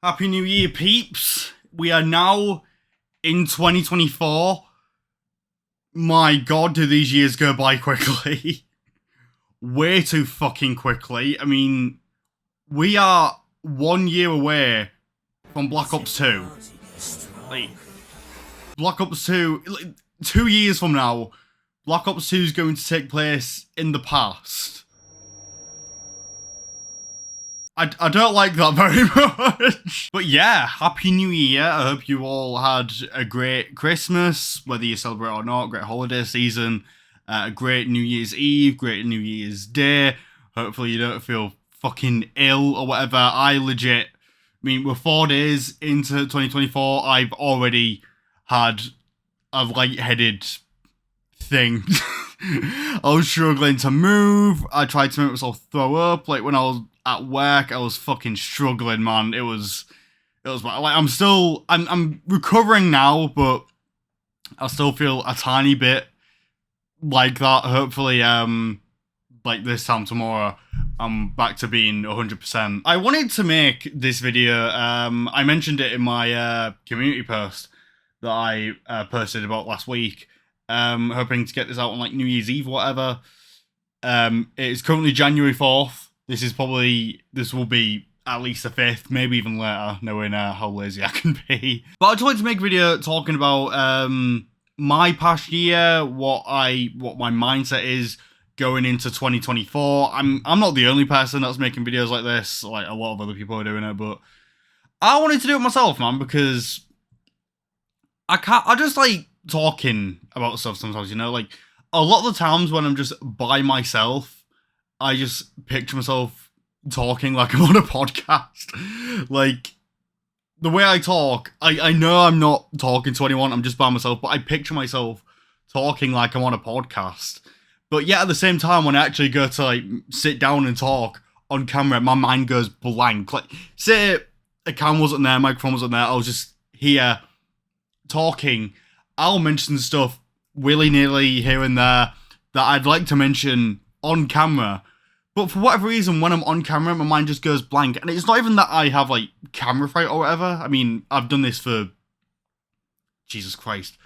Happy New Year, peeps. We are now in 2024. My god, do these years go by quickly. Way too fucking quickly. I mean, we are 1 year away from Black Ops 2. Like, Black Ops 2, 2 years from now, Black Ops 2 is going to take place in the past. I don't like that very much. But yeah, Happy New Year. I hope you all had a great Christmas, whether you celebrate or not, great holiday season, a great New Year's Eve, great New Year's Day. Hopefully you don't feel fucking ill or whatever. I mean, we're 4 days into 2024. I've already had a lightheaded thing. I was struggling to move. I tried to make myself throw up. Like when I was at work, I was fucking struggling, man. It was like I'm recovering now, but I still feel a tiny bit like that. Hopefully, like this time tomorrow, I'm back to being 100%. I wanted to make this video. I mentioned it in my community post that I posted about last week. Hoping to get this out on like New Year's Eve or whatever. It's currently January 4th. This will be at least the 5th, maybe even later, knowing how lazy I can be. But I just wanted to make a video talking about my past year, what my mindset is going into 2024. I'm not the only person that's making videos like this. Like a lot of other people are doing it, but I wanted to do it myself, man, because I just like talking about stuff sometimes, you know, like a lot of the times when I'm just by myself, I just picture myself talking like I'm on a podcast. Like the way I talk, I know I'm not talking to anyone, I'm just by myself, but I picture myself talking like I'm on a podcast. But yet at the same time, when I actually go to like sit down and talk on camera, my mind goes blank. Like say a camera wasn't there, microphone wasn't there, I was just here talking. I'll mention stuff willy-nilly here and there that I'd like to mention on camera, but for whatever reason, when I'm on camera, my mind just goes blank. And it's not even that I have like camera fright or whatever. I mean, I've done this for, Jesus Christ,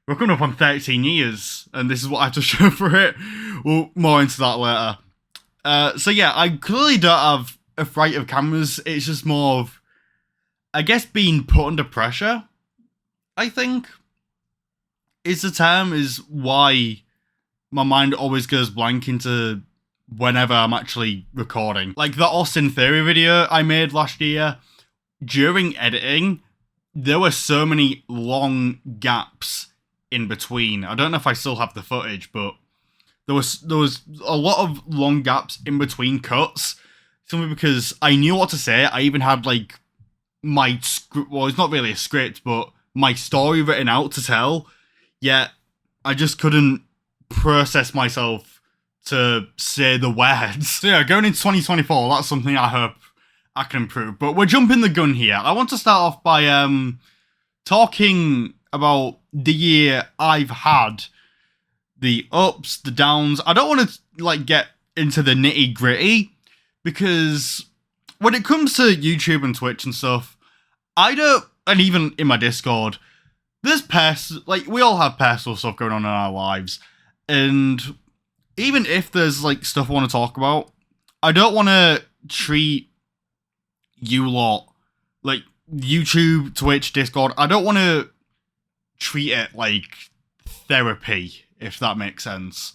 we're coming up on 13 years, and this is what I have to show for it. Well, more into that later. So yeah, I clearly don't have a fright of cameras. It's just more of, I guess, being put under pressure, I think is the term, is why my mind always goes blank into whenever I'm actually recording. Like the Austin Theory video I made last year, during editing, there were so many long gaps in between. I don't know if I still have the footage, but there was a lot of long gaps in between cuts, simply because I knew what to say. I even had like my script, well, it's not really a script, but my story written out to tell, yet I just couldn't process myself to say the words. So yeah, going into 2024, that's something I hope I can improve. But we're jumping the gun here. I want to start off by talking about the year I've had. The ups, the downs. I don't want to like get into the nitty gritty, because when it comes to YouTube and Twitch and stuff, and even in my Discord, there's like we all have personal stuff going on in our lives, and even if there's like stuff I want to talk about, I don't want to treat you lot, like YouTube, Twitch, Discord, I don't want to treat it like therapy, if that makes sense.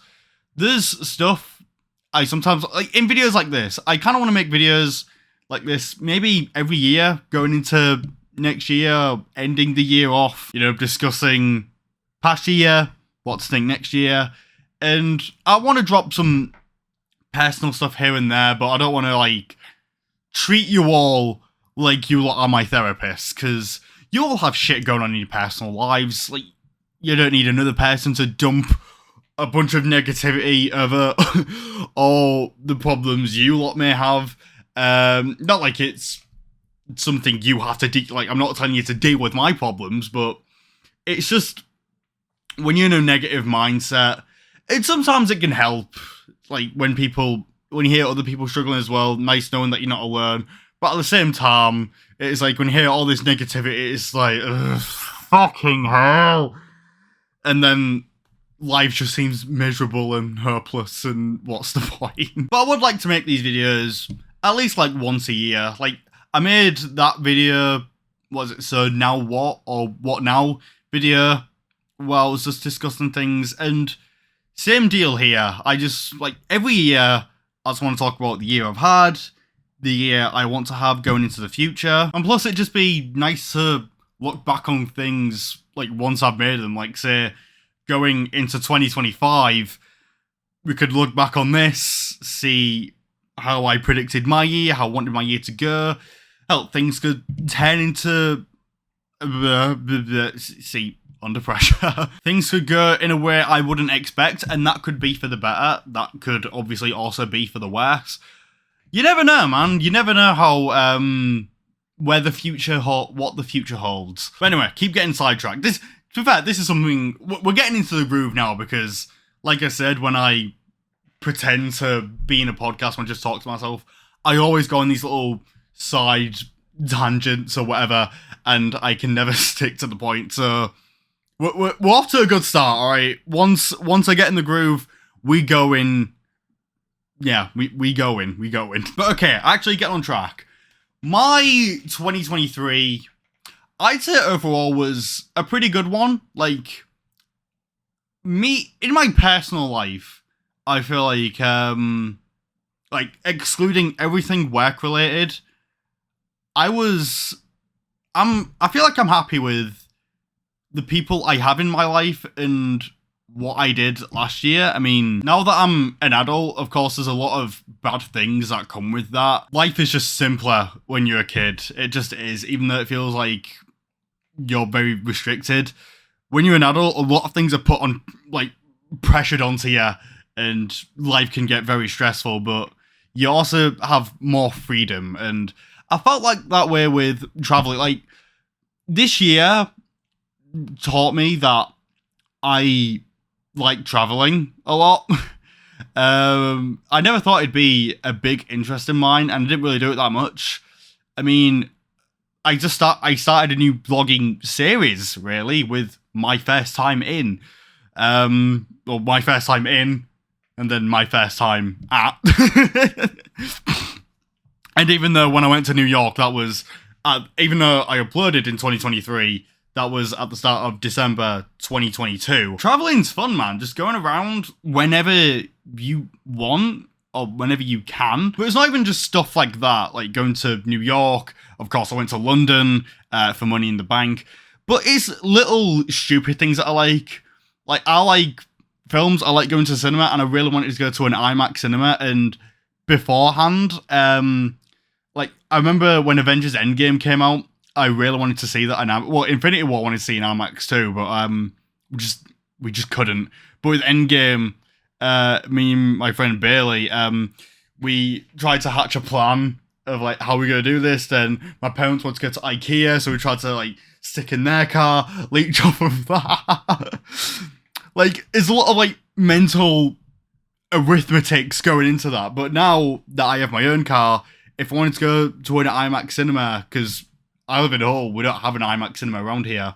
There's stuff I sometimes, like in videos like this, I kind of want to make videos like this maybe every year, going into next year, ending the year off, you know, discussing past year, what to think next year. And I want to drop some personal stuff here and there, but I don't want to like treat you all like you lot are my therapists, because you all have shit going on in your personal lives. Like, you don't need another person to dump a bunch of negativity over all the problems you lot may have. Not like it's something you have to like, I'm not telling you to deal with my problems, but it's just when you're in a negative mindset, sometimes it can help. Like when you hear other people struggling as well, nice knowing that you're not alone. But But at the same time, it's like when you hear all this negativity, it's like, ugh, fucking hell. And then life just seems miserable and hopeless, and what's the point? But I would like to make these videos at least like once a year. Like, I made that video, was it So Now What? Or What Now video, where I was just discussing things, and same deal here. I just, like, every year, I just want to talk about the year I've had, the year I want to have going into the future, and plus it'd just be nice to look back on things, like, once I've made them, like, say, going into 2025, we could look back on this, see how I predicted my year, how I wanted my year to go. Hell, things could turn into... see, under pressure. Things could go in a way I wouldn't expect, and that could be for the better. That could obviously also be for the worse. You never know, man. You never know how, what the future holds. But anyway, keep getting sidetracked. To be fair, this is something... We're getting into the groove now because, like I said, when I pretend to be in a podcast when I just talk to myself, I always go on these little side tangents or whatever, and I can never stick to the point. So we're off to a good start, all right? Once I get in the groove, we go in. Yeah, we go in. But okay, actually get on track. My 2023, I'd say overall was a pretty good one. Like, me, in my personal life, I feel like excluding everything work related, I feel like I'm happy with the people I have in my life and what I did last year. I mean, now that I'm an adult, of course, there's a lot of bad things that come with that. Life is just simpler when you're a kid. It just is, even though it feels like you're very restricted. When you're an adult, a lot of things are put on, like, pressured onto you, and life can get very stressful, but you also have more freedom, and I felt like that way with traveling. Like, this year taught me that I like traveling a lot. I never thought it'd be a big interest in mine, and I didn't really do it that much. I mean, I started a new vlogging series, really, with my first time in. Well, my first time in, and then my first time at. And even though when I went to New York, that was, even though I uploaded in 2023, that was at the start of December 2022. Traveling's fun, man. Just going around whenever you want, or whenever you can. But it's not even just stuff like that, like going to New York. Of course, I went to London for Money in the Bank. But it's little stupid things that I like. Like, I like films, I like going to the cinema, and I really wanted to go to an IMAX cinema, and beforehand, like, I remember when Avengers Endgame came out, I really wanted to see that in IMAX. Well, Infinity War I wanted to see in IMAX too, but we just couldn't. But with Endgame, me and my friend Bailey, we tried to hatch a plan of, like, how we're going to do this. Then my parents wanted to go to IKEA, so we tried to, like, stick in their car, leech off of that. Like, there's a lot of, like, mental arithmetics going into that. But now that I have my own car, if I wanted to go to an IMAX cinema, because I live in Hull, we don't have an IMAX cinema around here,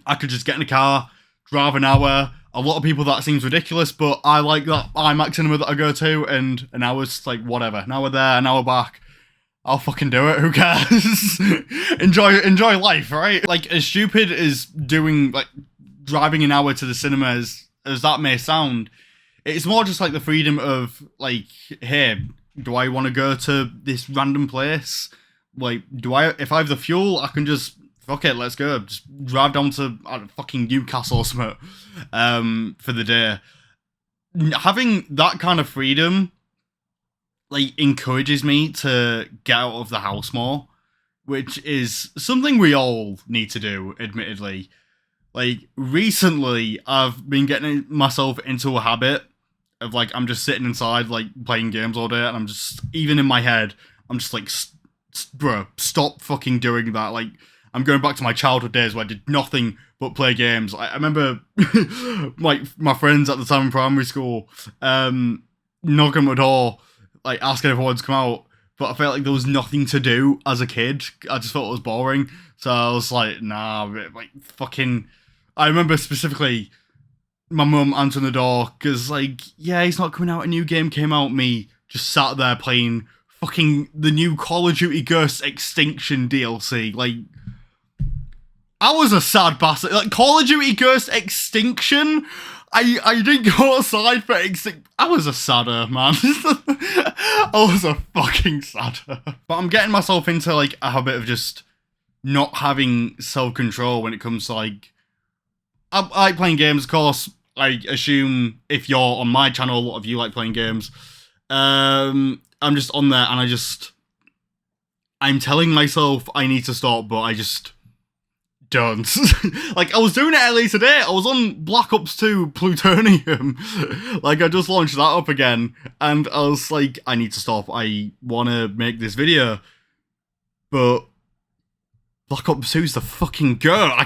I could just get in a car, drive an hour. A lot of people, that seems ridiculous, but I like that IMAX cinema that I go to, and an hour's, like, whatever. An hour there, an hour back. I'll fucking do it, who cares? enjoy life, right? Like, as stupid as doing, like, driving an hour to the cinema as that may sound, it's more just like the freedom of, like, hey, do I want to go to this random place? Like, if I have the fuel, I can just, fuck it, let's go. Just drive down to fucking Newcastle or something for the day. Having that kind of freedom, like, encourages me to get out of the house more, which is something we all need to do, admittedly. Like, recently, I've been getting myself into a habit of, like, I'm just sitting inside, like, playing games all day, and I'm just, even in my head, I'm just like, bro, stop fucking doing that. Like, I'm going back to my childhood days where I did nothing but play games. I remember, like, my friends at the time in primary school, knocking on my door, like, asking if I wanted to come out, but I felt like there was nothing to do as a kid. I just thought it was boring. So I was like, nah, like, fucking... I remember specifically my mum answering the door, because, like, yeah, he's not coming out, a new game came out, me just sat there playing fucking the new Call of Duty Ghosts Extinction DLC. Like, I was a sad bastard. Like, Call of Duty Ghosts Extinction? I didn't go outside for Extinction. I was a sadder, man. I was a fucking sadder. But I'm getting myself into, like, a habit of just not having self-control when it comes to, like... I like playing games, of course. I assume if you're on my channel, a lot of you like playing games. I'm just on there and I'm telling myself I need to stop, but I just don't. Like, I was doing it earlier today. I was on Black Ops 2 Plutonium. Like, I just launched that up again, and I was like, I need to stop. I want to make this video, but Black Ops 2 is the fucking go. I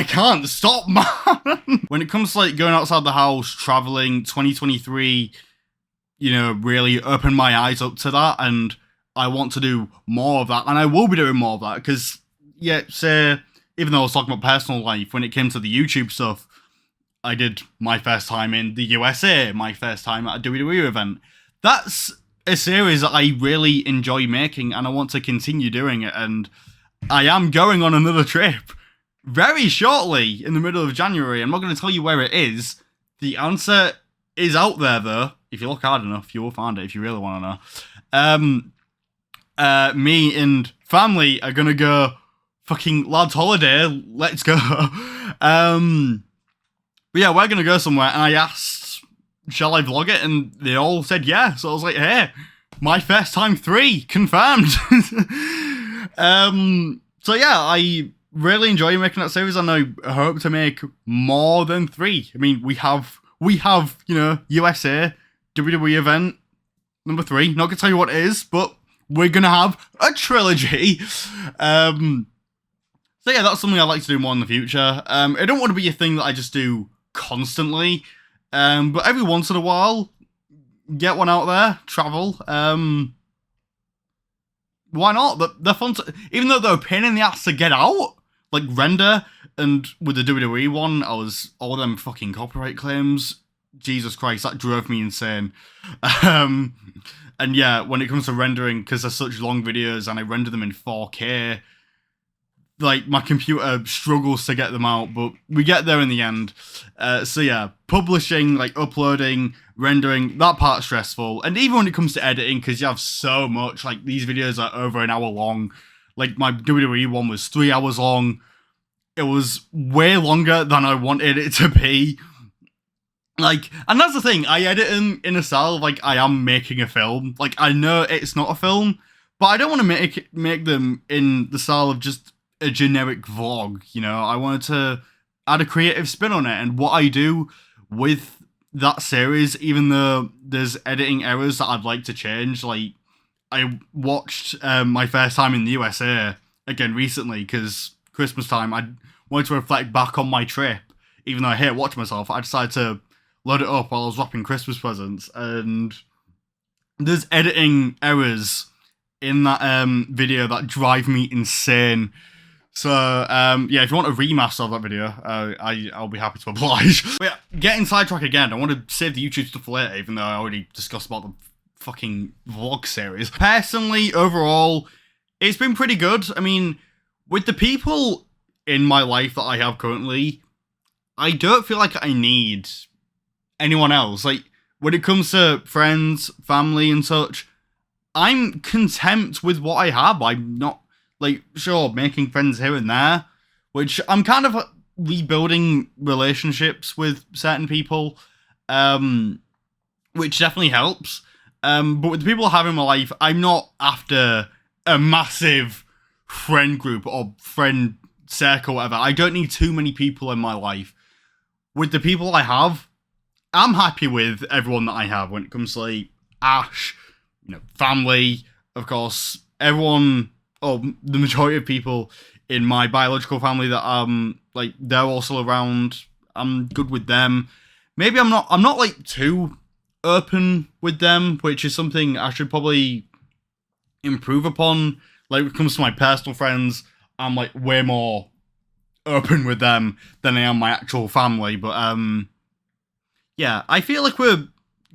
can't stop, man. When it comes to, like, going outside the house, traveling, 2023, you know, really opened my eyes up to that, and I want to do more of that, and I will be doing more of that, because, yeah, say, even though I was talking about personal life, when it came to the YouTube stuff, I did my first time in the USA, my first time at a WWE event. That's a series that I really enjoy making, and I want to continue doing it, and I am going on another trip very shortly in the middle of January. I'm not going to tell you where it is. The answer is out there, though. If you look hard enough, you will find it if you really want to know. Me and family are going to go fucking lads holiday. Let's go. But yeah, we're going to go somewhere. And I asked, shall I vlog it? And they all said yeah. So I was like, hey, my first time 3, confirmed. So yeah, I really enjoy making that series, and I hope to make more than 3. I mean, we have, you know, USA, WWE event, number 3. Not gonna tell you what it is, but we're gonna have a trilogy. So yeah, that's something I'd like to do more in the future. I don't want to be a thing that I just do constantly. But every once in a while, get one out there, travel. Why not? They're fun to, even though they're a pain in the ass to get out, like Render, and with the WWE one, I was all them fucking copyright claims. Jesus Christ, that drove me insane. And yeah, when it comes to rendering, because they're such long videos and I render them in 4K, like, my computer struggles to get them out, but we get there in the end. So yeah, publishing, like, uploading, rendering, that part's stressful. And even when it comes to editing, because you have so much, like, these videos are over an hour long. Like, my WWE one was 3 hours long. It was way longer than I wanted it to be. Like, and that's the thing, I edit them in a style of, like, I am making a film. Like, I know it's not a film, but I don't want to make them in the style of just a generic vlog, you know. I wanted to add a creative spin on it, and what I do with that series, even though there's editing errors that I'd like to change, like, I watched my first time in the USA again recently, because Christmas time, I wanted to reflect back on my trip. Even though I hate watching myself, I decided to load it up while I was wrapping Christmas presents, and there's editing errors in that video that drive me insane. So, yeah, if you want a remaster of that video, I'll be happy to oblige. But yeah, getting sidetracked again, I want to save the YouTube stuff for later, even though I already discussed about the fucking vlog series. Personally, overall, it's been pretty good. I mean, with the people in my life that I have currently, I don't feel like I need anyone else. Like, when it comes to friends, family, and such, I'm content with what I have. I'm not, like, sure, making friends here and there, which I'm kind of rebuilding relationships with certain people, which definitely helps. But with the people I have in my life, I'm not after a massive friend group or friend circle, whatever. I don't need too many people in my life. With the people I have, I'm happy with everyone that I have when it comes to, like, Ash, you know, family, of course, everyone, or the majority of people in my biological family that, like, they're also around. I'm good with them. Maybe I'm not like, too open with them, which is something I should probably improve upon. Like, when it comes to my personal friends, I'm like way more open with them than I am my actual family. But yeah, I feel like we're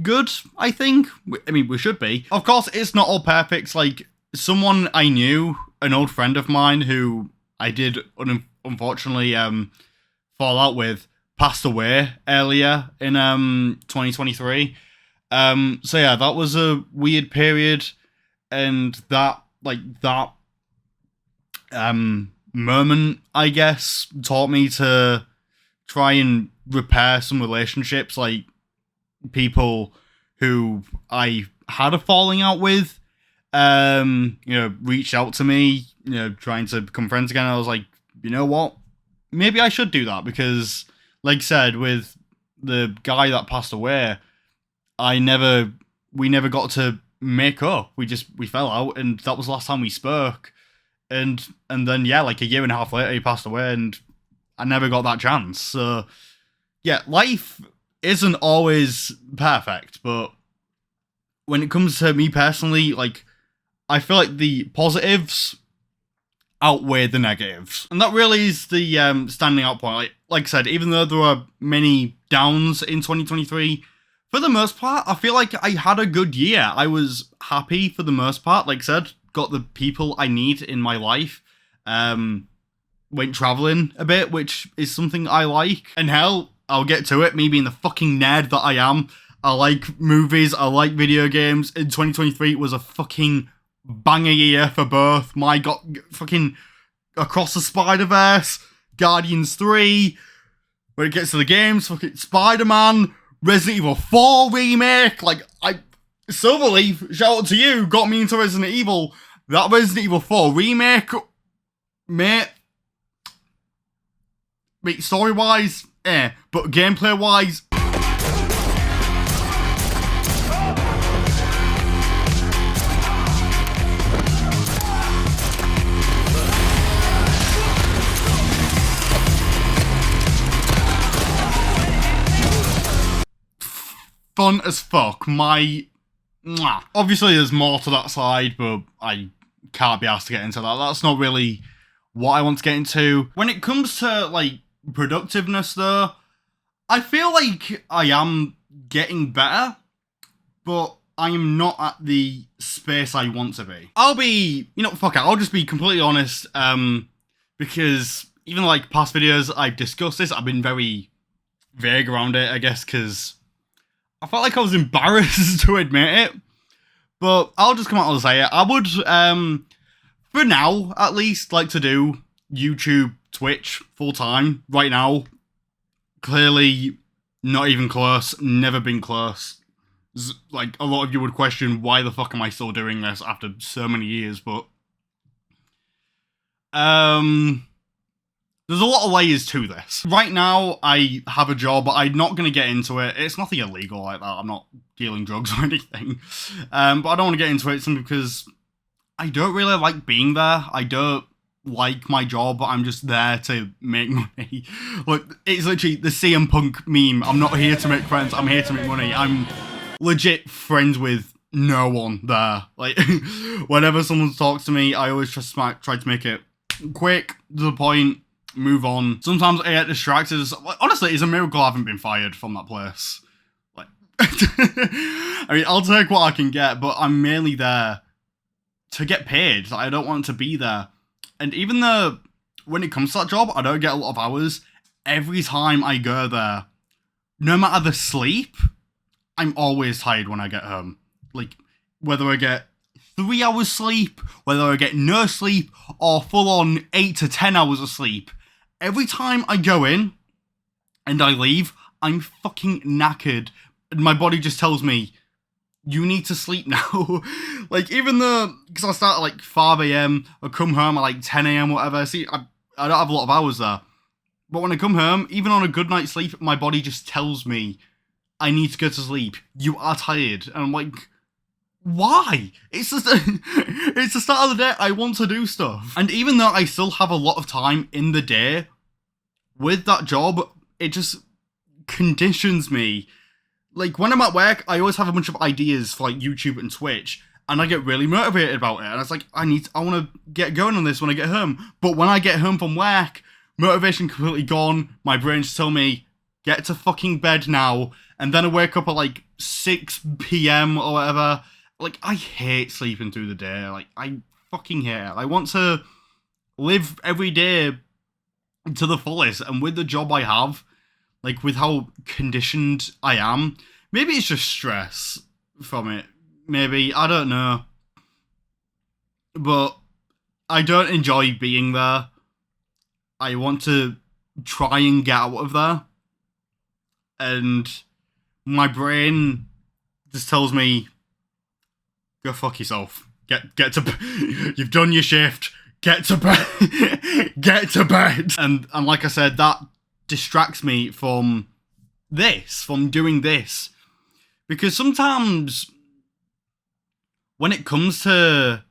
good. I think. I mean, we should be. Of course, it's not all perfect. Like, someone I knew, an old friend of mine who I did unfortunately fall out with, passed away earlier in 2023. So yeah, that was a weird period, and that moment, I guess, taught me to try and repair some relationships, like people who I had a falling out with, reached out to me, trying to become friends again. I was like, you know what? Maybe I should do that, because, like I said, with the guy that passed away, we never got to make up. We fell out, and that was the last time we spoke. And then, yeah, like a year and a half later, he passed away, and I never got that chance. So, yeah, life isn't always perfect, but when it comes to me personally, like, I feel like the positives outweigh the negatives. And that really is the standing out point. Like I said, even though there were many downs in 2023, for the most part, I feel like I had a good year. I was happy for the most part. Like I said, got the people I need in my life. Went traveling a bit, which is something I like. And hell, I'll get to it, me being the fucking nerd that I am. I like movies, I like video games. In 2023 was a fucking banger year for both. My god, fucking Across the Spider-Verse, Guardians 3. When it gets to the games, fucking Spider-Man, Resident Evil 4 remake. Like, Silverleaf, shout out to you, got me into Resident Evil. That Resident Evil 4 remake, mate, story-wise, but gameplay-wise, fun as fuck. Obviously, there's more to that side, but I can't be asked to get into that. That's not really what I want to get into. When it comes to, like, productiveness, though, I feel like I am getting better, but I am not at the space I want to be. I'll just be completely honest, because even, like, past videos I've discussed this, I've been very vague around it, I guess, because I felt like I was embarrassed to admit it, but I'll just come out and say it. I would, for now, at least, like to do YouTube, Twitch, full-time, right now. Clearly, not even close, never been close. Like, a lot of you would question, why the fuck am I still doing this after so many years, but there's a lot of layers to this. Right now, I have a job, but I'm not going to get into it. It's nothing illegal like that. I'm not dealing drugs or anything. But I don't want to get into it simply because I don't really like being there. I don't like my job. I'm just there to make money. Look, it's literally the CM Punk meme. I'm not here to make friends. I'm here to make money. I'm legit friends with no one there. Like, whenever someone talks to me, I always try to make it quick, to the point, move on. Sometimes I get distracted. Honestly, it's a miracle I haven't been fired from that place. Like, I mean, I'll take what I can get, but I'm mainly there to get paid. Like, I don't want to be there. And even though, when it comes to that job, I don't get a lot of hours, every time I go there, no matter the sleep, I'm always tired when I get home. Like, whether I get 3 hours sleep, whether I get no sleep, or full on 8 to 10 hours of sleep, every time I go in and I leave, I'm fucking knackered. And my body just tells me, you need to sleep now. Like, even though, because I start at like 5 a.m, I come home at like 10 a.m, whatever. See, I don't have a lot of hours there. But when I come home, even on a good night's sleep, my body just tells me, I need to go to sleep. You are tired. And I'm like, why? It's just it's the start of the day. I want to do stuff. And even though I still have a lot of time in the day with that job, it just conditions me. Like, when I'm at work, I always have a bunch of ideas for like YouTube and Twitch. and I get really motivated about it. And it's like, I want to get going on this when I get home. But when I get home from work, motivation completely gone. My brain just tell me, get to fucking bed now. And then I wake up at like 6 p.m. or whatever. Like, I hate sleeping through the day. Like, I fucking hate it. I want to live every day to the fullest. And with the job I have, like, with how conditioned I am, maybe it's just stress from it. Maybe, I don't know. But I don't enjoy being there. I want to try and get out of there. And my brain just tells me, go fuck yourself. Get to you've done your shift. Get to bed. Get to bed. And like I said, that distracts me from doing this. Because sometimes when it comes to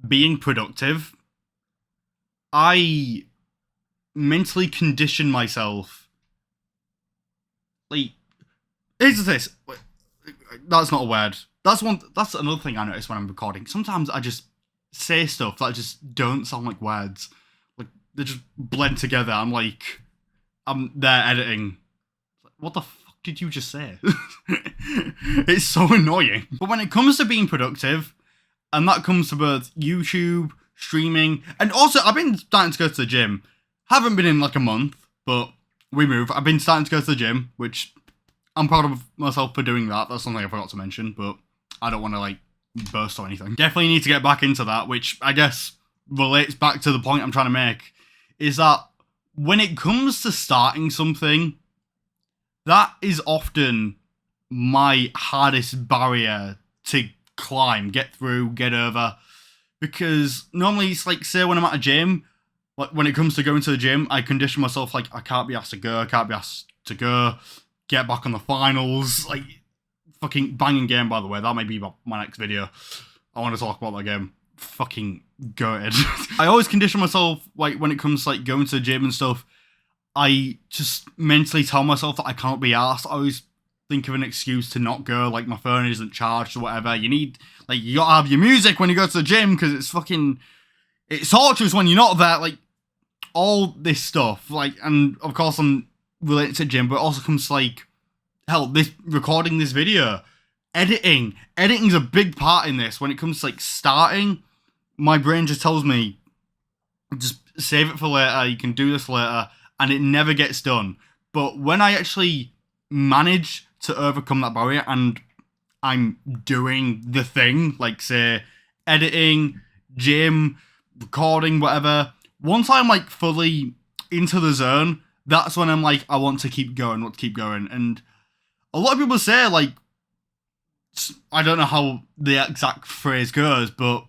being productive, I mentally condition myself. Like, here's this. That's not a word. That's another thing I notice when I'm recording. Sometimes I just say stuff that just don't sound like words. Like, they just blend together. I'm there editing. What the fuck did you just say? It's so annoying. But when it comes to being productive, and that comes to both YouTube, streaming, and also I've been starting to go to the gym. Haven't been in like a month, but we move. I've been starting to go to the gym, which I'm proud of myself for doing that. That's something I forgot to mention, but I don't want to like burst or anything. Definitely need to get back into that, which I guess relates back to the point I'm trying to make, is that when it comes to starting something, that is often my hardest barrier to climb, get through, get over. Because normally it's like, say when I'm at a gym, like when it comes to going to the gym, I condition myself like, I can't be asked to go, get back on the finals. Like, fucking banging game, by the way. That may be my next video. I want to talk about that game. Fucking goated. I always condition myself, like, when it comes to like going to the gym and stuff, I just mentally tell myself that I can't be asked. I always think of an excuse to not go, like my phone isn't charged or whatever. You gotta have your music when you go to the gym, because it's torturous when you're not there. Like, all this stuff, like, and of course I'm related to gym, but it also comes to like, hell, recording this video, editing's a big part in this. When it comes to like starting, my brain just tells me, just save it for later, you can do this later, and it never gets done. But when I actually manage to overcome that barrier and I'm doing the thing, like say editing, gym, recording, whatever, once I'm like fully into the zone, that's when I'm like, I want to keep going. And a lot of people say, like, I don't know how the exact phrase goes, but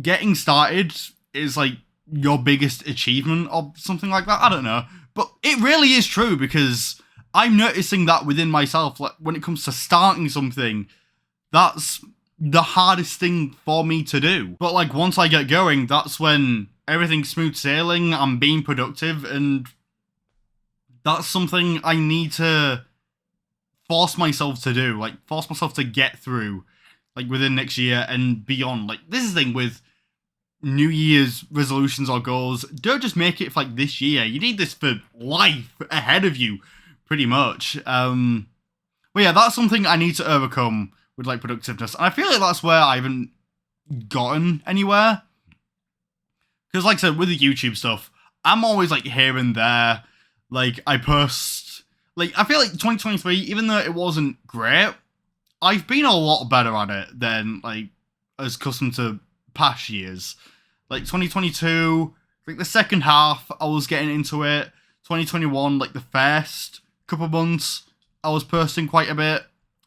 getting started is like your biggest achievement or something like that. I don't know. But it really is true, because I'm noticing that within myself. Like, when it comes to starting something, that's the hardest thing for me to do. But like, once I get going, that's when everything's smooth sailing, I'm being productive, and that's something I need to force myself to do, like force myself to get through, like within next year and beyond. Like, this is the thing with New Year's resolutions or goals, don't just make it for like this year. You need this for life ahead of you, pretty much. But yeah, that's something I need to overcome with like productiveness, and I feel like that's where I haven't gotten anywhere. Because like I said, with the YouTube stuff, I'm always like here and there. Like, I post, like, I feel like 2023, even though it wasn't great, I've been a lot better at it than, like, as accustomed to past years. Like, 2022, like, the second half, I was getting into it. 2021, like, the first couple months, I was posting quite a bit.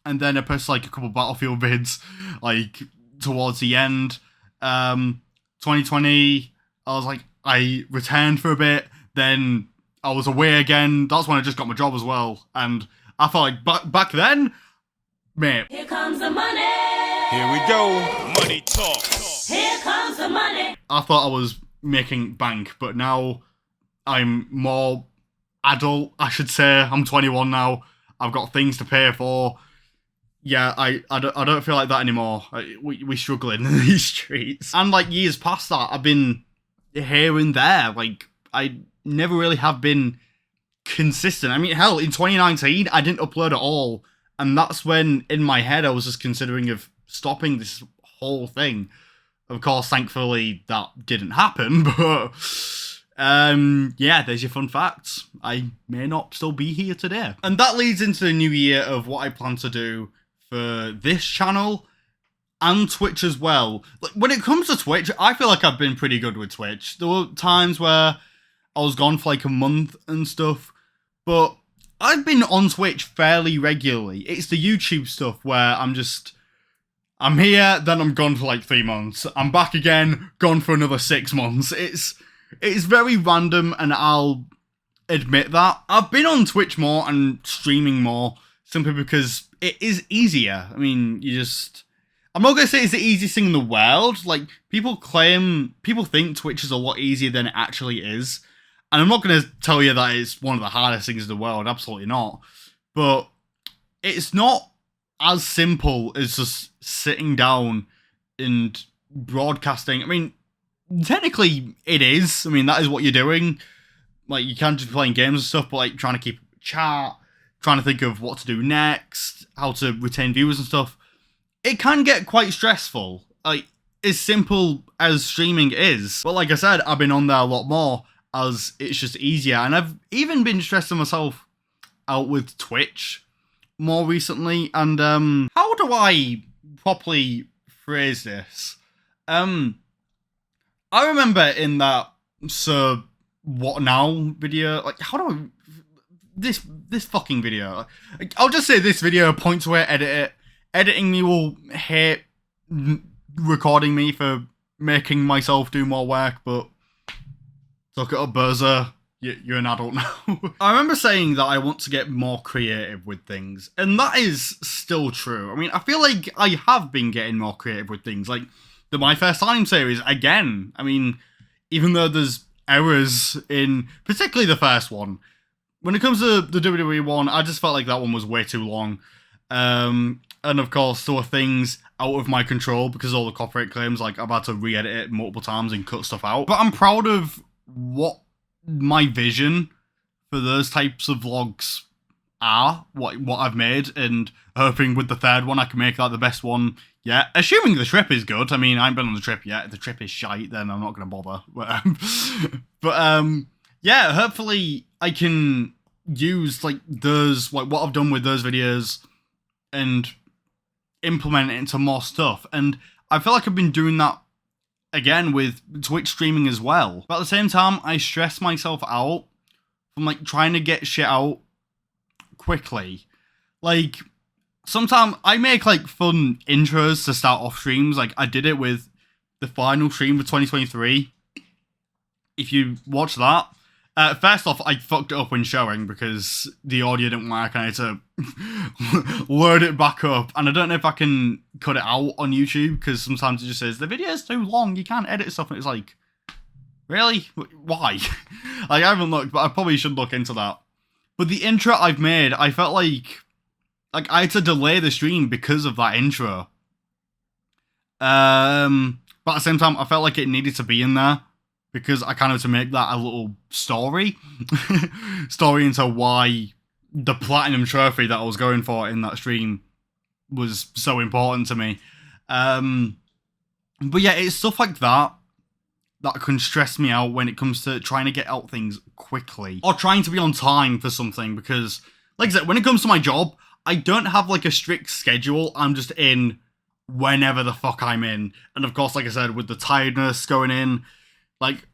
And then I posted, like, a couple Battlefield vids, like, towards the end. 2020, I was like, I returned for a bit, then I was away again. That's when I just got my job as well. And I felt like back then, mate. Here comes the money. Here we go. Money talk. Here comes the money. I thought I was making bank, but now I'm more adult, I should say. I'm 21 now. I've got things to pay for. yeah, I don't feel like that anymore. We struggling in these streets. And like years past that, I've been here and there. Like I never really have been consistent. I mean, hell, in 2019, I didn't upload at all, and that's when in my head I was just considering of stopping this whole thing. Of course, thankfully that didn't happen, but yeah, there's your fun facts. I may not still be here today. And that leads into the new year of what I plan to do for this channel and Twitch as well. Like, when it comes to Twitch, I feel like I've been pretty good with Twitch. There were times where I was gone for like a month and stuff, but I've been on Twitch fairly regularly. It's the YouTube stuff where I'm here, then I'm gone for like 3 months. I'm back again, gone for another 6 months. It's very random, and I'll admit that. I've been on Twitch more and streaming more simply because it is easier. I mean, I'm not going to say it's the easiest thing in the world. Like, people think Twitch is a lot easier than it actually is. And I'm not going to tell you that it's one of the hardest things in the world. Absolutely not. But it's not as simple as just sitting down and broadcasting. I mean, technically it is. I mean, that is what you're doing. Like, you can't just be playing games and stuff, but like trying to keep a chat, trying to think of what to do next, how to retain viewers and stuff. It can get quite stressful. Like, as simple as streaming is. But like I said, I've been on there a lot more as it's just easier. And I've even been stressing myself out with Twitch more recently. And how do I properly phrase this? I remember in that So What Now video, like, how do I... This fucking video. I'll just say this video, point to it, edit it. Editing me will hate recording me for making myself do more work, but look it up, Berza. You're an adult now. I remember saying that I want to get more creative with things, and that is still true. I mean, I feel like I have been getting more creative with things, like the My First Time series, again. I mean, even though there's errors in, particularly the first one, when it comes to the WWE one, I just felt like that one was way too long. And of course, there were things out of my control because of all the copyright claims. Like, I've had to re-edit it multiple times and cut stuff out. But I'm proud of what my vision for those types of vlogs are, what I've made, and hoping with the third one I can make that the best one yet. Assuming the trip is good. I mean, I haven't been on the trip yet. If the trip is shite, then I'm not going to bother. But yeah, hopefully I can use like those, like what I've done with those videos and implement it into more stuff. And I feel like I've been doing that again with Twitch streaming as well. But at the same time, I stress myself out from like trying to get shit out quickly. Like, sometimes I make like fun intros to start off streams. Like, I did it with the final stream for 2023. If you watch that, first off, I fucked it up when showing because the audio didn't work and I had to load it back up. And I don't know if I can cut it out on YouTube because sometimes it just says, the video's too long, you can't edit stuff. And it's like, really? Why? Like, I haven't looked, but I probably should look into that. But the intro I've made, I felt like I had to delay the stream because of that intro. But at the same time, I felt like it needed to be in there because I kind of had to make that a little story. Story into why the platinum trophy that I was going for in that stream was so important to me. But yeah, it's stuff like that that can stress me out when it comes to trying to get out things quickly. Or trying to be on time for something because, like I said, when it comes to my job, I don't have like a strict schedule. I'm just in whenever the fuck I'm in. And of course, like I said, with the tiredness going in, like,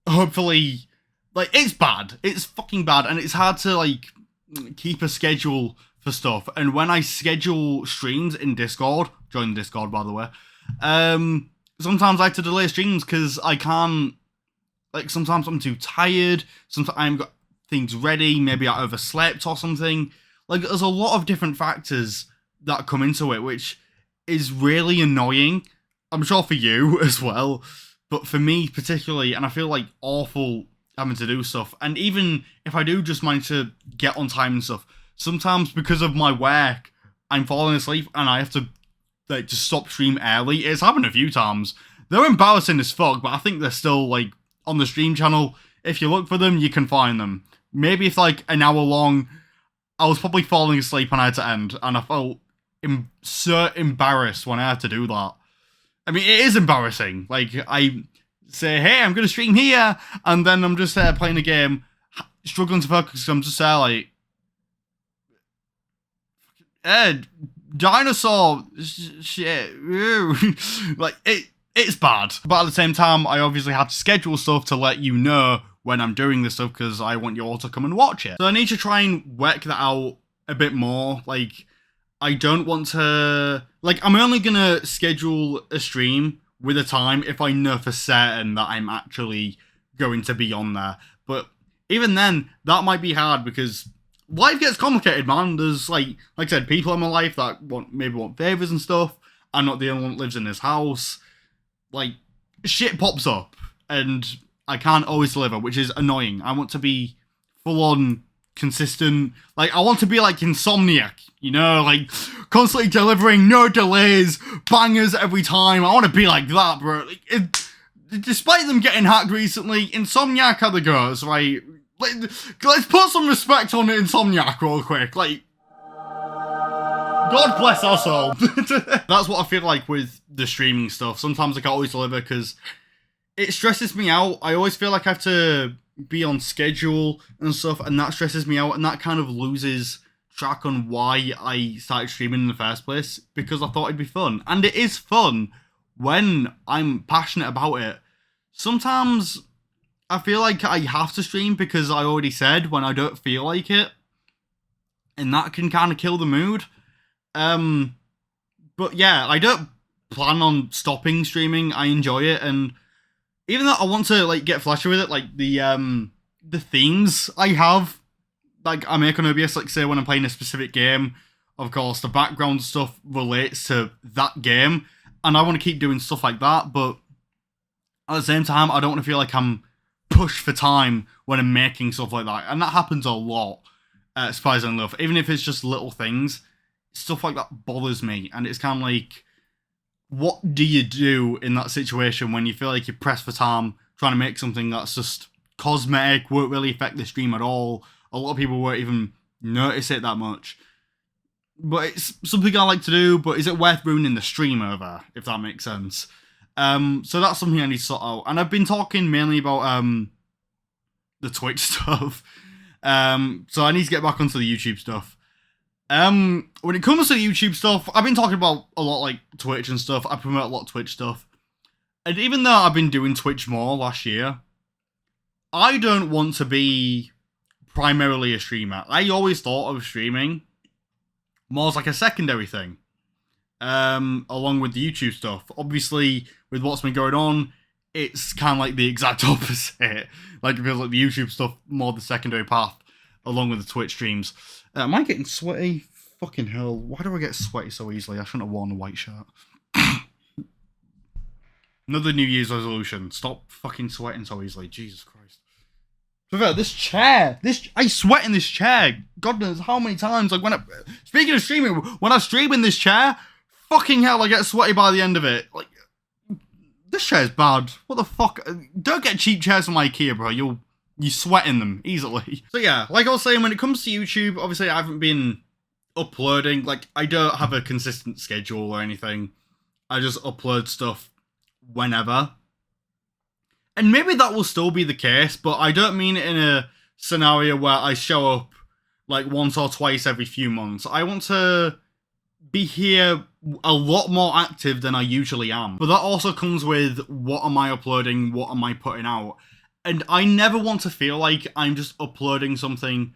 hopefully, like, it's bad. It's fucking bad. And it's hard to, like, keep a schedule for stuff. And when I schedule streams in Discord, join Discord, by the way, sometimes I have to delay streams because I can't, like, sometimes I'm too tired. Sometimes I haven't got things ready. Maybe I overslept or something. Like, there's a lot of different factors that come into it, which is really annoying. I'm sure for you as well. But for me particularly, and I feel like awful having to do stuff. And even if I do just manage to get on time and stuff, sometimes because of my work, I'm falling asleep and I have to like just stop stream early. It's happened a few times. They're embarrassing as fuck, but I think they're still like on the stream channel. If you look for them, you can find them. Maybe it's like an hour long. I was probably falling asleep and I had to end, and I felt so embarrassed when I had to do that. I mean, it is embarrassing. Like, I say, hey, I'm going to stream here, and then I'm just there playing a game, struggling to focus, I'm just there like, dinosaur shit. Like, it's bad. But at the same time, I obviously have to schedule stuff to let you know when I'm doing this stuff, because I want you all to come and watch it. So I need to try and work that out a bit more. Like, I don't want to... Like, I'm only gonna schedule a stream with a time if I know for certain that I'm actually going to be on there. But even then, that might be hard, because life gets complicated, man. There's, like I said, people in my life that maybe want favours and stuff. I'm not the only one that lives in this house. Like, shit pops up, and I can't always deliver, which is annoying. I want to be full-on consistent. Like, I want to be like Insomniac, you know, like constantly delivering, no delays, bangers every time. I want to be like that, bro. Like, despite them getting hacked recently, Insomniac had the goes, right? Let's put some respect on Insomniac real quick. Like, God bless us all. That's what I feel like with the streaming stuff. Sometimes I can't always deliver because it stresses me out. I always feel like I have to be on schedule and stuff, and that stresses me out, and that kind of loses track on why I started streaming in the first place, because I thought it'd be fun. And it is fun when I'm passionate about it. Sometimes I feel like I have to stream because I already said when I don't feel like it, and that can kind of kill the mood. But yeah, I don't plan on stopping streaming. I enjoy it, and even though I want to like get flashy with it, like the themes I have, like I make on OBS, like say when I'm playing a specific game, of course the background stuff relates to that game, and I want to keep doing stuff like that, but at the same time I don't want to feel like I'm pushed for time when I'm making stuff like that, and that happens a lot, surprisingly enough. Even if it's just little things, stuff like that bothers me, and it's kind of like, what do you do in that situation when you feel like you're pressed for time, trying to make something that's just cosmetic, won't really affect the stream at all? A lot of people won't even notice it that much. But it's something I like to do, but is it worth ruining the stream over, if that makes sense? So that's something I need to sort out. And I've been talking mainly about the Twitch stuff. So I need to get back onto the YouTube stuff. When it comes to YouTube stuff, I've been talking about a lot like Twitch and stuff. I promote a lot of Twitch stuff. And even though I've been doing Twitch more last year, I don't want to be primarily a streamer. I always thought of streaming more as like a secondary thing, along with the YouTube stuff. Obviously, with what's been going on, it's kind of like the exact opposite. Like, it feels like the YouTube stuff more the secondary path, along with the Twitch streams. Am I getting sweaty? Fucking hell. Why do I get sweaty so easily? I shouldn't have worn a white shirt. Another New Year's resolution. Stop fucking sweating so easily. Jesus Christ. But this chair. I sweat in this chair. God knows how many times. Like, speaking of streaming, when I stream in this chair, fucking hell, I get sweaty by the end of it. Like, this chair's bad. What the fuck? Don't get cheap chairs from IKEA, bro. You sweat in them easily. So yeah, like I was saying, when it comes to YouTube, obviously I haven't been uploading. Like, I don't have a consistent schedule or anything. I just upload stuff whenever. And maybe that will still be the case, but I don't mean it in a scenario where I show up like once or twice every few months. I want to be here a lot more active than I usually am. But that also comes with, what am I uploading? What am I putting out? And I never want to feel like I'm just uploading something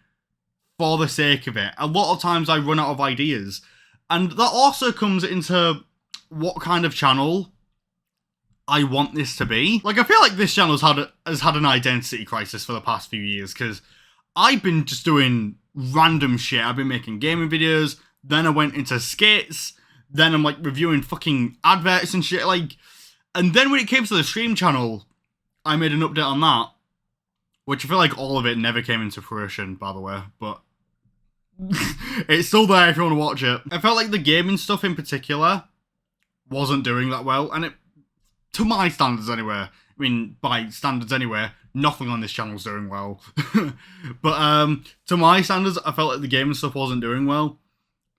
for the sake of it. A lot of times I run out of ideas. And that also comes into what kind of channel I want this to be. Like, I feel like this channel has had an identity crisis for the past few years, because I've been just doing random shit. I've been making gaming videos, then I went into skits, then I'm like reviewing fucking adverts and shit, like, and then when it came to the stream channel, I made an update on that, which I feel like all of it never came into fruition, by the way, but it's still there if you want to watch it. I felt like the gaming stuff in particular wasn't doing that well, and it, to my standards anyway, I mean, by standards anyway, nothing on this channel is doing well. But to my standards, I felt like the gaming stuff wasn't doing well.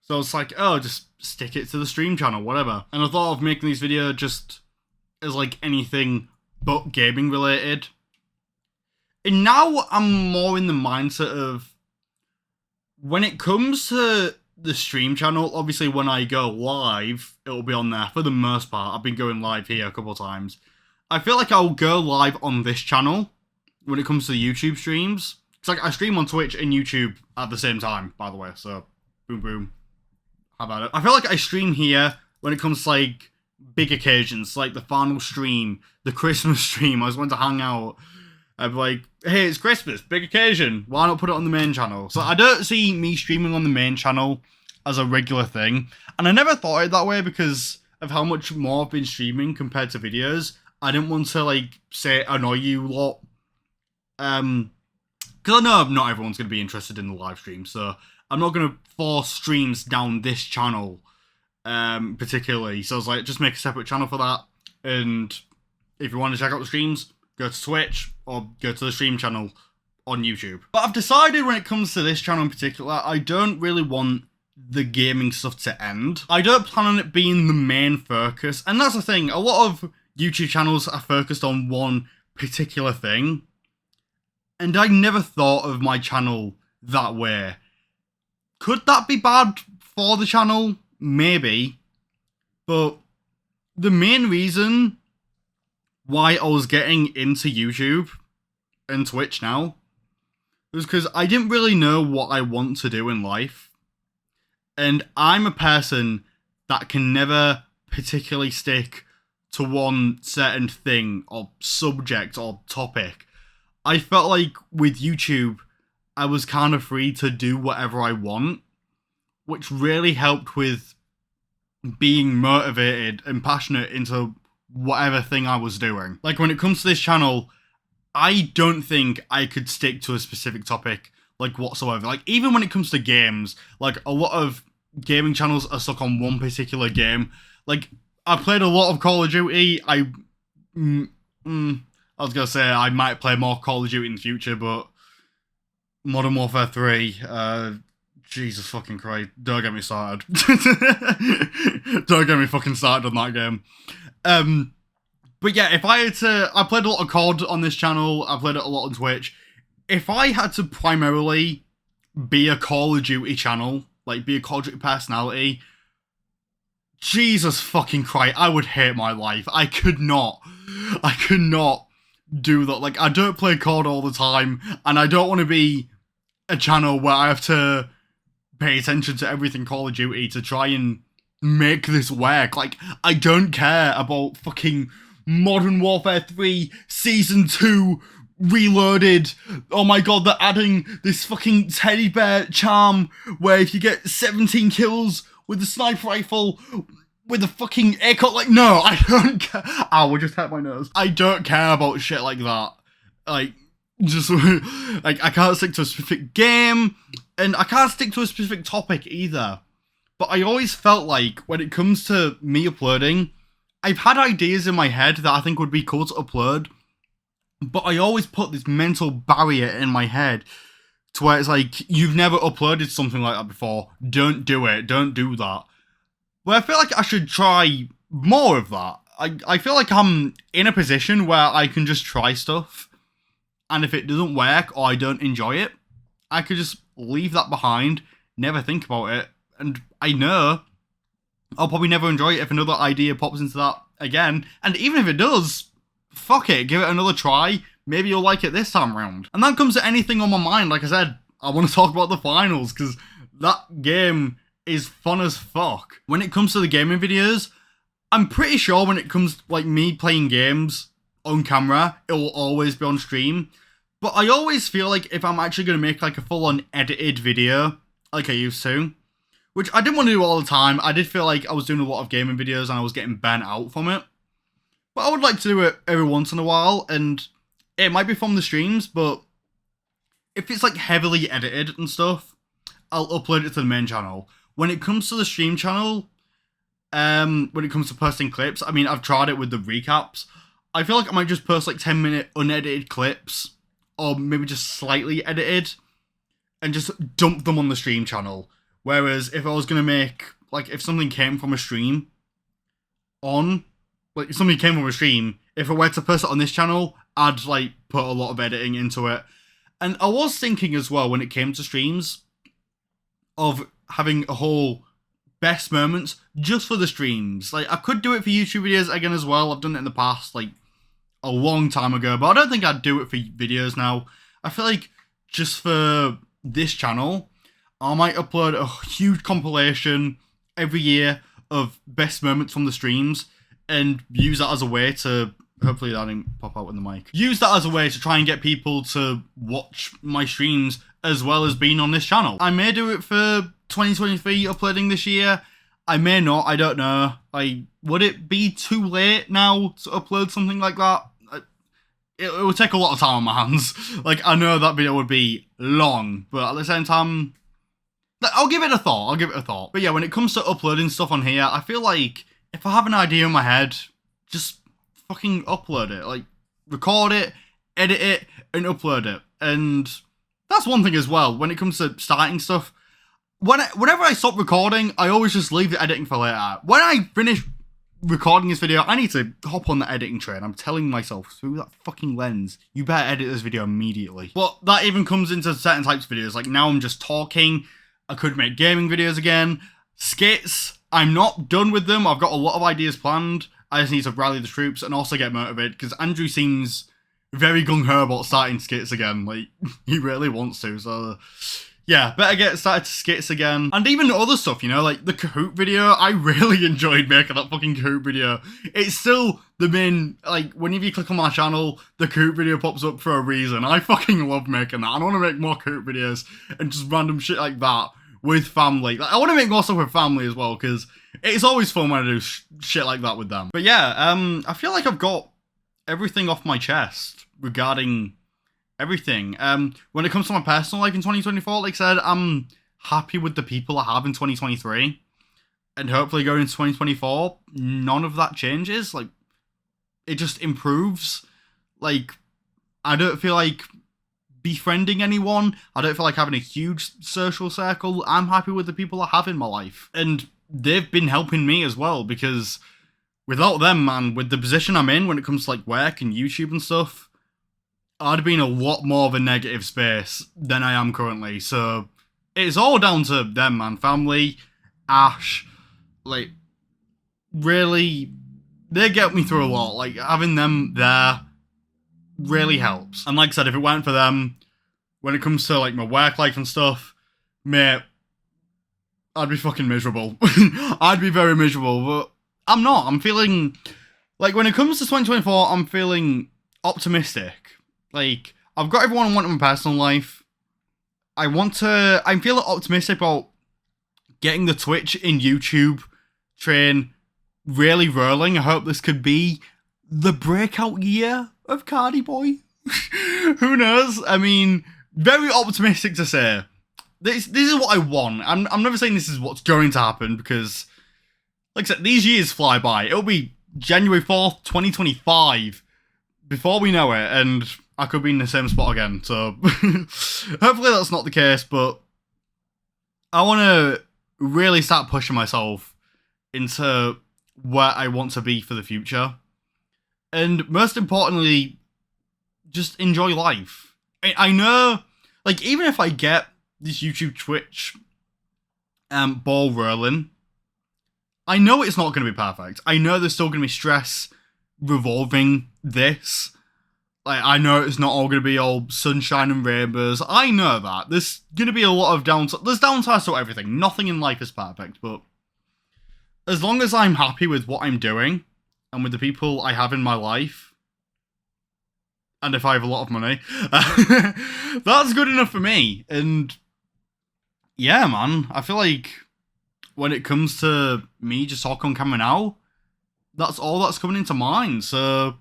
So it's like, oh, just stick it to the stream channel, whatever. And I thought of making these videos just as like anything but gaming related. And now I'm more in the mindset of, when it comes to the stream channel, obviously when I go live, it'll be on there for the most part. I've been going live here a couple of times. I feel like I'll go live on this channel when it comes to the YouTube streams. It's like I stream on Twitch and YouTube at the same time, by the way, so boom boom. How about it? I feel like I stream here when it comes to like big occasions, like the final stream, the Christmas stream. I just want to hang out. I'd be like, hey, it's Christmas, big occasion. Why not put it on the main channel? So I don't see me streaming on the main channel as a regular thing. And I never thought it that way because of how much more I've been streaming compared to videos. I didn't want to, like, say, annoy you lot. Because I know not everyone's going to be interested in the live stream. So I'm not going to force streams down this channel, particularly. So I was like, just make a separate channel for that. And if you want to check out the streams, go to Twitch or go to the stream channel on YouTube. But I've decided when it comes to this channel in particular, I don't really want the gaming stuff to end. I don't plan on it being the main focus. And that's the thing, a lot of YouTube channels are focused on one particular thing. And I never thought of my channel that way. Could that be bad for the channel? Maybe. But the main reason why I was getting into YouTube and Twitch now was because I didn't really know what I want to do in life. And I'm a person that can never particularly stick to one certain thing or subject or topic. I felt like with YouTube, I was kind of free to do whatever I want, which really helped with being motivated and passionate into whatever thing I was doing. Like when it comes to this channel, I don't think I could stick to a specific topic like whatsoever. Like even when it comes to games, like a lot of gaming channels are stuck on one particular game. Like I played a lot of Call of Duty. I was gonna say I might play more Call of Duty in the future, but Modern Warfare 3, Jesus fucking Christ, don't get me started. Don't get me fucking started on that game. But yeah, if I had to, I played a lot of COD on this channel, I played it a lot on Twitch. If I had to primarily be a Call of Duty channel, like be a Call of Duty personality, Jesus fucking Christ, I would hate my life. I could not do that. Like, I don't play COD all the time, and I don't want to be a channel where I have to pay attention to everything Call of Duty to try and make this work. Like, I don't care about fucking Modern Warfare 3 Season 2 Reloaded. Oh my god, they're adding this fucking teddy bear charm where if you get 17 kills with the sniper rifle with a fucking ACOG, like, no, I don't care. Ow, I just hit my nose. I don't care about shit like that. Like, just, like, I can't stick to a specific game, and I can't stick to a specific topic either. But I always felt like, when it comes to me uploading, I've had ideas in my head that I think would be cool to upload, but I always put this mental barrier in my head to where it's like, you've never uploaded something like that before, don't do it, don't do that. Well, I feel like I should try more of that. I feel like I'm in a position where I can just try stuff, and if it doesn't work or I don't enjoy it, I could just leave that behind, never think about it, and I know I'll probably never enjoy it if another idea pops into that again, and even if it does, fuck it, give it another try, maybe you'll like it this time around. And that comes to anything on my mind. Like I said, I want to talk about the finals, because that game is fun as fuck. When it comes to the gaming videos, I'm pretty sure when it comes to, like, me playing games on camera, it will always be on stream. But I always feel like if I'm actually going to make, like, a full-on edited video, like I used to, which I didn't want to do all the time, I did feel like I was doing a lot of gaming videos and I was getting burnt out from it. But I would like to do it every once in a while, and it might be from the streams, but if it's, like, heavily edited and stuff, I'll upload it to the main channel. When it comes to the stream channel, when it comes to posting clips, I mean, I've tried it with the recaps. I feel like I might just post like 10-minute unedited clips, or maybe just slightly edited, and just dump them on the stream channel. Whereas if I was going to make, like, if something came from a stream if something came from a stream, if I were to post it on this channel, I'd, like, put a lot of editing into it. And I was thinking as well, when it came to streams, of having a whole best moments just for the streams. Like, I could do it for YouTube videos again as well. I've done it in the past, like, a long time ago, but I don't think I'd do it for videos now. I feel like just for this channel, I might upload a huge compilation every year of best moments from the streams and use that as a way to, hopefully that didn't pop out with the mic, use that as a way to try and get people to watch my streams as well as being on this channel. I may do it for 2023 uploading this year. I may not, I don't know. Would it be too late now to upload something like that? It would take a lot of time on my hands. Like, I know that video would be long, but at the same time, I'll give it a thought. But yeah, when it comes to uploading stuff on here, I feel like if I have an idea in my head, just fucking upload it. Like, record it, edit it, and upload it. And that's one thing as well, when it comes to starting stuff. Whenever I stop recording, I always just leave the editing for later. When I finish recording this video, I need to hop on the editing train. I'm telling myself through that fucking lens, you better edit this video immediately. But that even comes into certain types of videos. Like, now I'm just talking. I could make gaming videos again. Skits, I'm not done with them. I've got a lot of ideas planned. I just need to rally the troops and also get motivated, because Andrew seems very gung-ho about starting skits again. Like, he really wants to, so yeah, better get started to skits again. And even other stuff, you know, like the Kahoot video. I really enjoyed making that fucking Kahoot video. It's still the main, like, whenever you click on my channel, the Kahoot video pops up for a reason. I fucking love making that. I want to make more Kahoot videos and just random shit like that with family. Like, I want to make more stuff with family as well, because it's always fun when I do shit like that with them. But yeah, I feel like I've got everything off my chest regarding everything. When it comes to my personal life in 2024, like I said, I'm happy with the people I have in 2023. And hopefully going into 2024, none of that changes. Like, it just improves. Like, I don't feel like befriending anyone. I don't feel like having a huge social circle. I'm happy with the people I have in my life. And they've been helping me as well, because without them, man, with the position I'm in when it comes to like work and YouTube and stuff, I'd be in a lot more of a negative space than I am currently. So it's all down to them, man. Family, Ash, like, really, they get me through a lot. Like, having them there really helps. And like I said, if it weren't for them, when it comes to like my work life and stuff, mate, I'd be fucking miserable. I'd be very miserable, but I'm not. I'm feeling, like, when it comes to 2024, I'm feeling optimistic. Like, I've got everyone I want in my personal life. I'm feeling optimistic about getting the Twitch and YouTube train really rolling. I hope this could be the breakout year of Cardi Boy. Who knows? I mean, very optimistic to say. This is what I want. I'm never saying this is what's going to happen, because, like I said, these years fly by. It'll be January 4th, 2025 before we know it, and I could be in the same spot again. So hopefully that's not the case, but I want to really start pushing myself into where I want to be for the future. And most importantly, just enjoy life. I know, like, even if I get this YouTube Twitch ball rolling, I know it's not going to be perfect. I know there's still going to be stress revolving this. Like, I know it's not all going to be all sunshine and rainbows. I know that. There's going to be a lot of downsides. There's downsides to everything. Nothing in life is perfect, but as long as I'm happy with what I'm doing and with the people I have in my life, and if I have a lot of money, that's good enough for me. And yeah, man, I feel like when it comes to me just talking on camera now, that's all that's coming into mind. So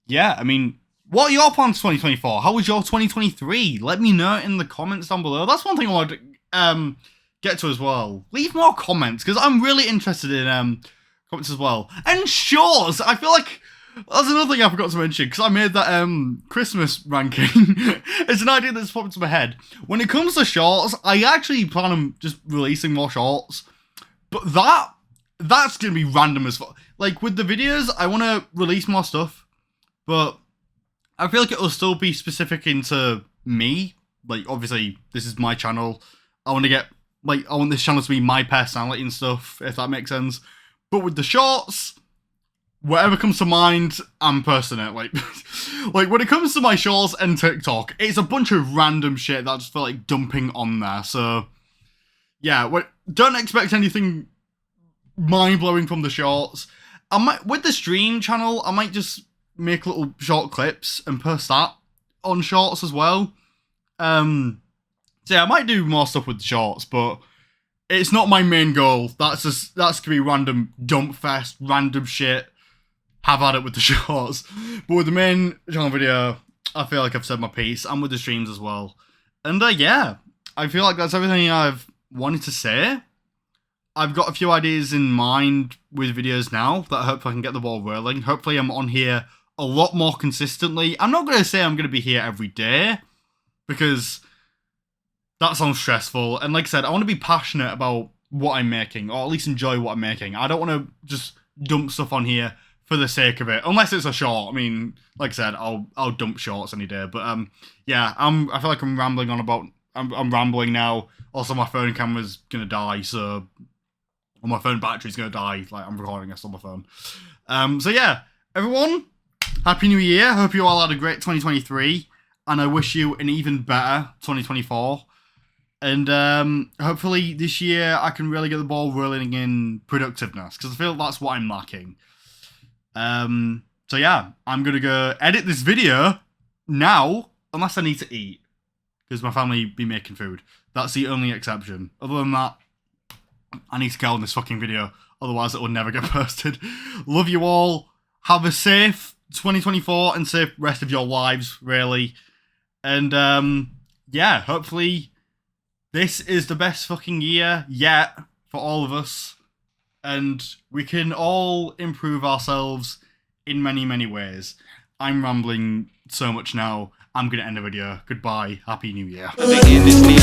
yeah, I mean, what are your plans for 2024? How was your 2023? Let me know in the comments down below. That's one thing I want to get to as well, leave more comments, because I'm really interested in comments as well. And shorts, I feel like that's another thing I forgot to mention, because I made that Christmas ranking. It's an idea that's popped into my head. When it comes to shorts, I actually plan on just releasing more shorts, but that's gonna be random as fuck. Like with the videos, I want to release more stuff, but I feel like it'll still be specific into me. Like obviously, this is my channel. I want this channel to be my personality and stuff, if that makes sense. But with the shorts, whatever comes to mind, I'm posting it. Like, like when it comes to my shorts and TikTok, it's a bunch of random shit that I just feel like dumping on there. So yeah, don't expect anything mind-blowing from the shorts. I might, with the stream channel, I might just make little short clips and post that on shorts as well. So yeah, I might do more stuff with the shorts, but it's not my main goal. That's gonna be random dump fest, random shit. Have at it with the shorts. But with the main channel video, I feel like I've said my piece, and with the streams as well. And yeah, I feel like that's everything I've wanted to say. I've got a few ideas in mind with videos now that I hope I can get the ball rolling. Hopefully I'm on here a lot more consistently. I'm not going to say I'm going to be here every day, because that sounds stressful. And like I said, I want to be passionate about what I'm making, or at least enjoy what I'm making. I don't want to just dump stuff on here for the sake of it, unless it's a short. I mean, like I said, I'll dump shorts any day. But yeah, I feel like I'm rambling on about. I'm rambling now. Also, my phone camera's gonna die, so. Or my phone battery's gonna die. Like I'm recording this on my phone. So yeah, everyone, Happy New Year. Hope you all had a great 2023, and I wish you an even better 2024. And hopefully this year I can really get the ball rolling in productiveness, because I feel that's what I'm lacking. So yeah, I'm gonna go edit this video now, unless I need to eat, because my family be making food. That's the only exception. Other than that, I need to get on this fucking video, otherwise it will never get posted. Love you all. Have a safe 2024 and safe rest of your lives, really. And yeah, hopefully this is the best fucking year yet for all of us, and we can all improve ourselves in many, many ways. I'm rambling so much now. I'm gonna end the video. Goodbye. Happy New Year. The end is near.